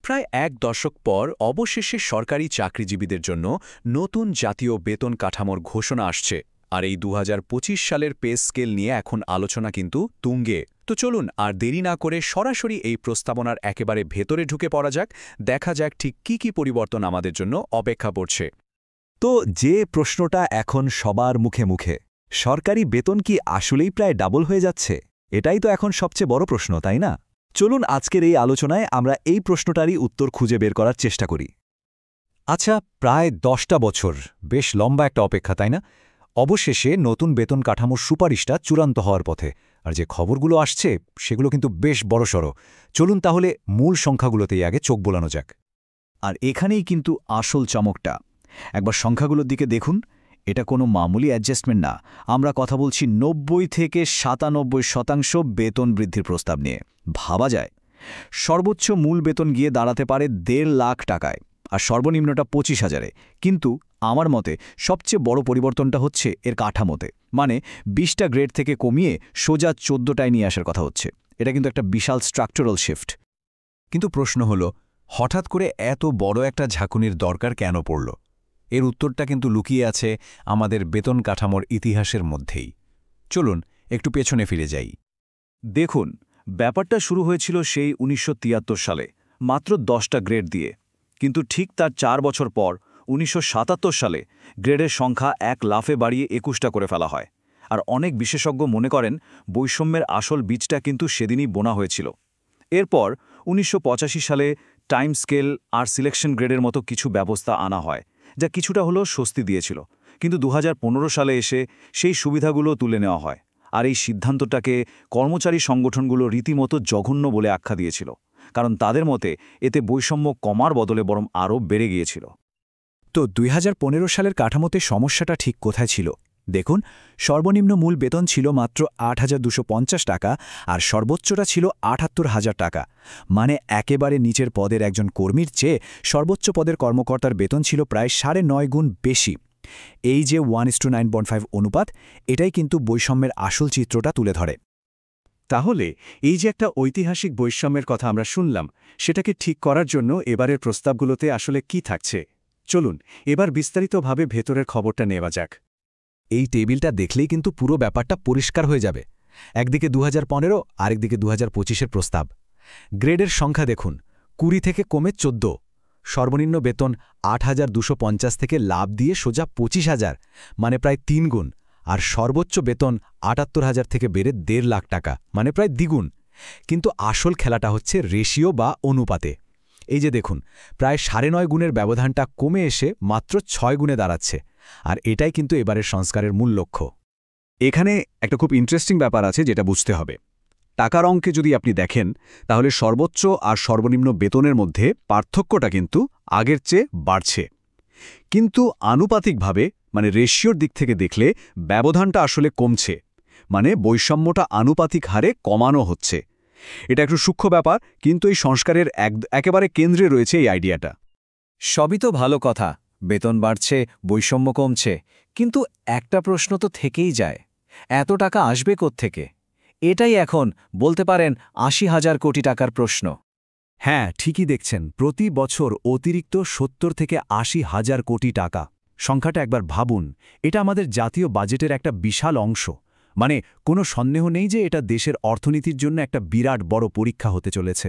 প্রায় এক দশক পর অবশেষে সরকারি চাকরিজীবীদের জন্য নতুন জাতীয় বেতন কাঠামোর ঘোষণা আসছে আর এই ২০২৫ সালের পে স্কেল নিয়ে এখন আলোচনা কিন্তু তুঙ্গে। তো চলুন আর দেরি না করে সরাসরি এই প্রস্তাবনার একেবারে ভেতরে ঢুকে পড়া যাক, দেখা যাক ঠিক কি পরিবর্তন আমাদের জন্য অপেক্ষা করছে। তো যে প্রশ্নটা এখন সবার মুখে মুখে, সরকারি বেতন কি আসলেই প্রায় ডাবল হয়ে যাচ্ছে? এটাই তো এখন সবচেয়ে বড় প্রশ্ন, তাই না? চলুন আজকের এই আলোচনায় আমরা এই প্রশ্নটারই উত্তর খুঁজে বের করার চেষ্টা করি। আচ্ছা, প্রায় 10টা বছর, বেশ লম্বা একটা অপেক্ষা, তাই না? অবশেষে নতুন বেতন কাঠামোর সুপারিশটা চূড়ান্ত হওয়ার পথে, আর যে খবরগুলো আসছে সেগুলো কিন্তু বেশ বড়সড়। চলুন তাহলে মূল সংখ্যাগুলোতেই আগে চোখ বোলানো যাক। আর এখানেই কিন্তু আসল চমকটা। একবার সংখ্যাগুলোর দিকে দেখুন, এটা কোনো মামুলি অ্যাডজাস্টমেন্ট না। আমরা কথা বলছি ৯০ থেকে ৯৭% বেতন বৃদ্ধির প্রস্তাব নিয়ে। ভাবা যায়, সর্বোচ্চ মূল বেতন গিয়ে দাঁড়াতে পারে ১.৫ লাখ টাকায়, আর সর্বনিম্নটা ২৫,০০০-এ। কিন্তু আমার মতে সবচেয়ে বড় পরিবর্তনটা হচ্ছে এর কাঠামোতে। মানে ২০টা গ্রেড থেকে কমিয়ে সোজা ১৪টায় নিয়ে আসার কথা হচ্ছে। এটা কিন্তু একটা বিশাল স্ট্রাকচারাল শিফট। কিন্তু প্রশ্ন হলো, হঠাৎ করে এত বড় একটা ঝাঁকুনির দরকার কেন পড়ল? এর উত্তরটা কিন্তু লুকিয়ে আছে আমাদের বেতন কাঠামোর ইতিহাসের মধ্যেই। চলুন একটু পেছনে ফিরে যাই। দেখুন, ব্যাপারটা শুরু হয়েছিল সেই ১৯৭৩ সালে, মাত্র 10টা গ্রেড দিয়ে। কিন্তু ঠিক তার ৪ বছর পর ১৯৭৭ সালে গ্রেডের সংখ্যা এক লাফে বাড়িয়ে ২১টা করে ফেলা হয়। আর অনেক বিশেষজ্ঞ মনে করেন বৈষম্যের আসল বীজটা কিন্তু সেদিনই বোনা হয়েছিল। এরপর ১৯৮৫ সালে টাইম স্কেল আর সিলেকশন গ্রেডের মতো কিছু ব্যবস্থা আনা হয়, যা কিছুটা হলেও স্বস্তি দিয়েছিল। কিন্তু ২০১৫ সালে এসে সেই সুবিধাগুলো তুলে নেওয়া হয়। আর এই সিদ্ধান্তটাকে কর্মচারী সংগঠনগুলো রীতিমতো জঘন্য বলে আখ্যা দিয়েছিল, কারণ তাদের মতে এতে বৈষম্য কমার বদলে বরং আরও বেড়ে গিয়েছিল। তো ২০১৫ সালের কাঠামোতে সমস্যাটা ঠিক কোথায় ছিল? দেখুন, সর্বনিম্ন মূল বেতন ছিল মাত্র ৮,২৫০ টাকা আর সর্বোচ্চটা ছিল ৭৮,০০০ টাকা। মানে একেবারে নিচের পদের একজন কর্মীর চেয়ে সর্বোচ্চ পদের কর্মকর্তার বেতন ছিল প্রায় ৯.৫ গুণ বেশি। এই যে 1:9.5 অনুপাত, এটাই কিন্তু বৈষম্যের আসল চিত্রটা তুলে ধরে। তাহলে এই যে একটা ঐতিহাসিক বৈষম্যের কথা আমরা শুনলাম, সেটাকে ঠিক করার জন্য এবারের প্রস্তাবগুলোতে আসলে কি থাকছে? চলুন এবার বিস্তারিতভাবে ভেতরের খবরটা নেওয়া যাক। এই টেবিলটা দেখলেই কিন্তু পুরো ব্যাপারটা পরিষ্কার হয়ে যাবে। একদিকে ২০১৫, আরেকদিকে ২০২৫-এর প্রস্তাব। গ্রেডের সংখ্যা দেখুন, ২০ থেকে কমে ১৪। সর্বনিম্ন বেতন ৮,২৫০ থেকে লাভ দিয়ে সোজা ২৫,০০০, মানে প্রায় ৩ গুণ। আর সর্বোচ্চ বেতন ৭৮,০০০ থেকে বেড়ে ১.৫ লাখ টাকা, মানে প্রায় দ্বিগুণ। কিন্তু আসল খেলাটা হচ্ছে রেশিও বা অনুপাতে। এই যে দেখুন, প্রায় ৯.৫ গুণের ব্যবধানটা কমে এসে মাত্র ৬ গুণে দাঁড়াচ্ছে। আর এটাই কিন্তু এবারের সংস্কারের মূল লক্ষ্য। এখানে একটা খুব ইন্টারেস্টিং ব্যাপার আছে যেটা বুঝতে হবে। টাকার অঙ্কে যদি আপনি দেখেন, তাহলে সর্বোচ্চ আর সর্বনিম্ন বেতনের মধ্যে পার্থক্যটা কিন্তু আগের চেয়ে বাড়ছে। কিন্তু আনুপাতিকভাবে, মানে রেশিওর দিক থেকে দেখলে ব্যবধানটা আসলে কমছে। মানে বৈষম্যটা আনুপাতিক হারে কমানো হচ্ছে। এটা একটু সূক্ষ্ম ব্যাপার, কিন্তু এই সংস্কারের একেবারে কেন্দ্রে রয়েছে এই আইডিয়াটা। সবই তো ভালো কথা, বেতন বাড়ছে, বৈষম্য কমছে, কিন্তু একটা প্রশ্ন তো থেকেই যায়, এত টাকা আসবে কোত্থেকে? এটাই এখন বলতে পারেন ৮০,০০০ কোটি টাকার প্রশ্ন। হ্যাঁ, ঠিকই দেখছেন, প্রতি বছর অতিরিক্ত ৭০ থেকে ৮০,০০০ কোটি টাকা। সংখ্যাটা একবার ভাবুন, এটা আমাদের জাতীয় বাজেটের একটা বিশাল অংশ। মানে কোনো সন্দেহ নেই যে এটা দেশের অর্থনীতির জন্য একটা বিরাট বড় পরীক্ষা হতে চলেছে।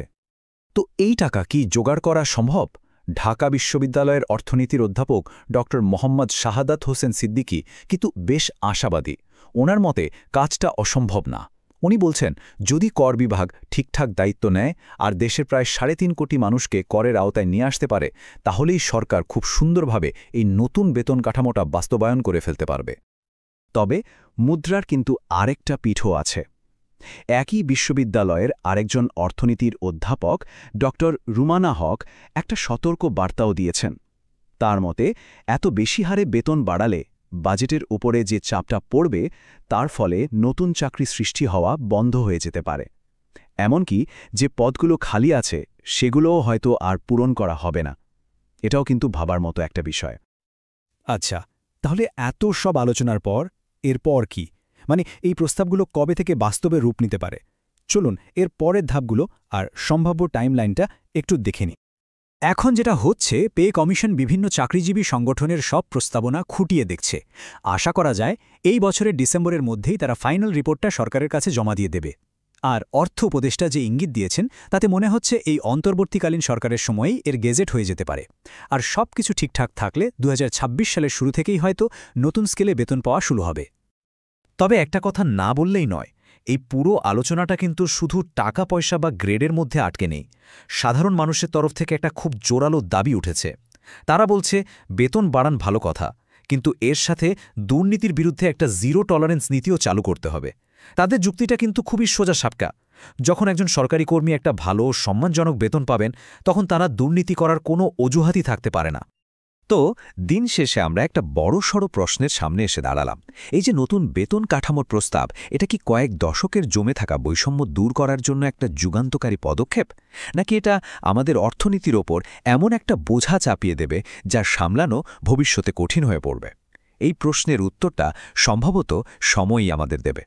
তো এই টাকা কি জোগাড় করা সম্ভব? ঢাকা বিশ্ববিদ্যালয়ের অর্থনীতির অধ্যাপক ড. মোহাম্মদ শাহাদাত হোসেন সিদ্দিকী কিন্তু বেশ আশাবাদী। ওনার মতে কাজটা অসম্ভব না। উনি বলছেন, যদি কর বিভাগ ঠিকঠাক দায়িত্ব নেয় আর দেশের প্রায় ৩.৫ কোটি মানুষকে করের আওতায় নিয়ে আসতে পারে, তাহলেই সরকার খুব সুন্দরভাবে এই নতুন বেতন কাঠামোটা বাস্তবায়ন করে ফেলতে পারবে। তবে মুদ্রার কিন্তু আরেকটা পিঠও আছে। একই বিশ্ববিদ্যালয়ের আরেকজন অর্থনীতির অধ্যাপক ড. রুমানা হক একটা সতর্ক বার্তাও দিয়েছেন। তার মতে, এত বেশি হারে বেতন বাড়ালে বাজেটের উপরে যে চাপটা পড়বে, তার ফলে নতুন চাকরি সৃষ্টি হওয়া বন্ধ হয়ে যেতে পারে। এমনকি যে পদগুলো খালি আছে সেগুলোও হয়তো আর পূরণ করা হবে না। এটাও কিন্তু ভাবার মতো একটা বিষয়। আচ্ছা, তাহলে এত সব আলোচনার পর এরপর কি? মানে এই প্রস্তাবগুলো কবে থেকে বাস্তবে রূপ নিতে পারে? চলুন এর পরের ধাপগুলো আর সম্ভাব্য টাইমলাইনটা একটু দেখে নিই। এখন যেটা হচ্ছে, পে কমিশন বিভিন্ন চাকরিজীবী সংগঠনের সব প্রস্তাবনা খুঁটিয়ে দেখছে। আশা করা যায় এই বছরের ডিসেম্বরের মধ্যেই তারা ফাইনাল রিপোর্টটা সরকারের কাছে জমা দিয়ে দেবে। আর অর্থ উপদেষ্টা যে ইঙ্গিত দিয়েছেন তাতে মনে হচ্ছে এই অন্তর্বর্তীকালীন সরকারের সময়েই এর গেজেট হয়ে যেতে পারে। আর সব কিছু ঠিকঠাক থাকলে 2026 সালের শুরু থেকেই হয়তো নতুন স্কেলে বেতন পাওয়া শুরু হবে। তবে একটা কথা না বললেই নয়, এই পুরো আলোচনাটা কিন্তু শুধু টাকা পয়সা বা গ্রেডের মধ্যে আটকে নেই। সাধারণ মানুষের তরফ থেকে একটা খুব জোরালো দাবি উঠেছে। তারা বলছে বেতন বাড়ান ভালো কথা, কিন্তু এর সাথে দুর্নীতির বিরুদ্ধে একটা জিরো টলারেন্স নীতিও চালু করতে হবে। তাদের যুক্তিটা কিন্তু খুবই সোজা সাপটা। যখন একজন সরকারি কর্মী একটা ভালো সম্মানজনক বেতন পাবেন, তখন তারা দুর্নীতি করার কোনো অজুহাতই থাকতে পারে না। তো দিন শেষে আমরা একটা বড়সড় প্রশ্নের সামনে এসে দাঁড়ালাম। এই যে নতুন বেতন কাঠামোর প্রস্তাব, এটা কি কয়েক দশকের জমে থাকা বৈষম্য দূর করার জন্য একটা যুগান্তকারী পদক্ষেপ, নাকি এটা আমাদের অর্থনীতির ওপর এমন একটা বোঝা চাপিয়ে দেবে যা সামলানো ভবিষ্যতে কঠিন হয়ে পড়বে? এই প্রশ্নের উত্তরটা সম্ভবত সময়ই আমাদের দেবে।